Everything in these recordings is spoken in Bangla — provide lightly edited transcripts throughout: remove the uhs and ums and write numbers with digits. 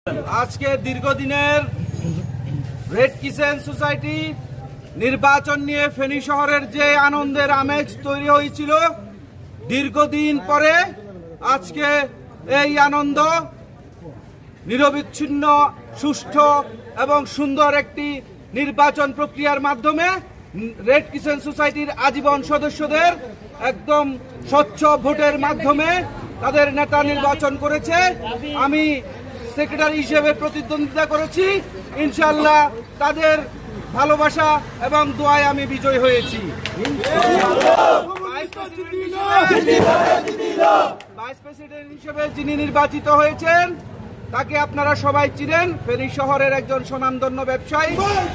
আজকে দীর্ঘদিনের রেড কিচেন সোসাইটি নির্বাচন নিয়ে ফেনী শহরের যে আনন্দের আমেজ তৈরি হয়েছিল, দীর্ঘদিন পরে আজকে এই আনন্দ নিরবিচ্ছিন্ন সুষ্ঠু এবং সুন্দর একটি নির্বাচন প্রক্রিয়ার মাধ্যমে রেড কিচেন সোসাইটির আজীবন সদস্যদের একদম স্বচ্ছ ভোটের মাধ্যমে তাদের নেতা নির্বাচন করেছে। আমি সেক্রেটারি হিসেবে প্রতিদ্বন্দ্বিতা করেছি। ইনশাআল্লাহ তাদের ভালোবাসা এবং দোয়ায় আমি বিজয় হয়েছি। ভাইস প্রেসিডেন্ট হিসেবে যিনি নির্বাচিত হয়েছেন তাকে আপনারা সবাই চিনেন, ফেনী শহরের একজন স্বনামধন্য ব্যবসায়ী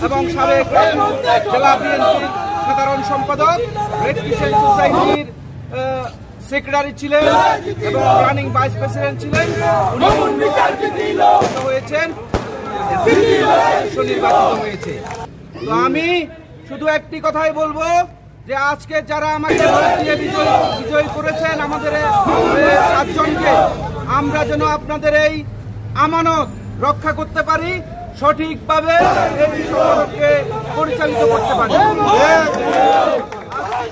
এবং সাবেক জেলা বিএনপির সাধারণ সম্পাদক, রেড কিচেন সোসাইটির সেক্রেটারি ছিলেন এবং রানিং ভাইস প্রেসিডেন্ট ছিলেন। হয়েছেন নির্বাচিত হয়েছে। তো আমি শুধু একটি কথাই বলবো যে আজকে যারা আমাকে ভোট দিয়ে বিজয়ী করেছেন, আমাদের 7 জনকে, আমরা যেন আপনাদের এই আমানত রক্ষা করতে পারি, সঠিকভাবে এই শহরকে পরিচালিত করতে পারি।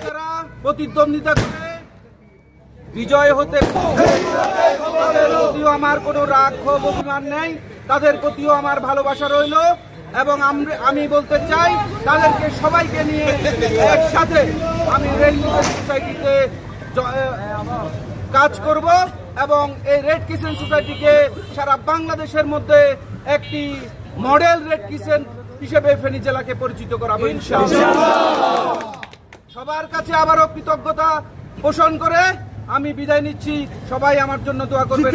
যারা প্রতিদ্বন্দ্বিতা করে বিজয় হতে, তাদের প্রতিও আমার কোনো রাগ ক্ষোভ অভিমান নেই, তাদের প্রতিও আমার ভালোবাসা রইল এবং আমি বলতে চাই তাদেরকে সবাইকে নিয়ে একসাথে আমি রেড কিচেন সোসাইটিতে কাজ করব এবং এই রেড কিচেন সোসাইটিকে সারা বাংলাদেশের মধ্যে একটি মডেল রেড কিচেন হিসেবে ফেনী জেলাকে পরিচিত করাবো ইনশাআল্লাহ। সবার কাছে আবারও কৃতজ্ঞতা পোষণ করে আমি বিদায় নিচ্ছি। সবাই আমার জন্য দোয়া করবেন।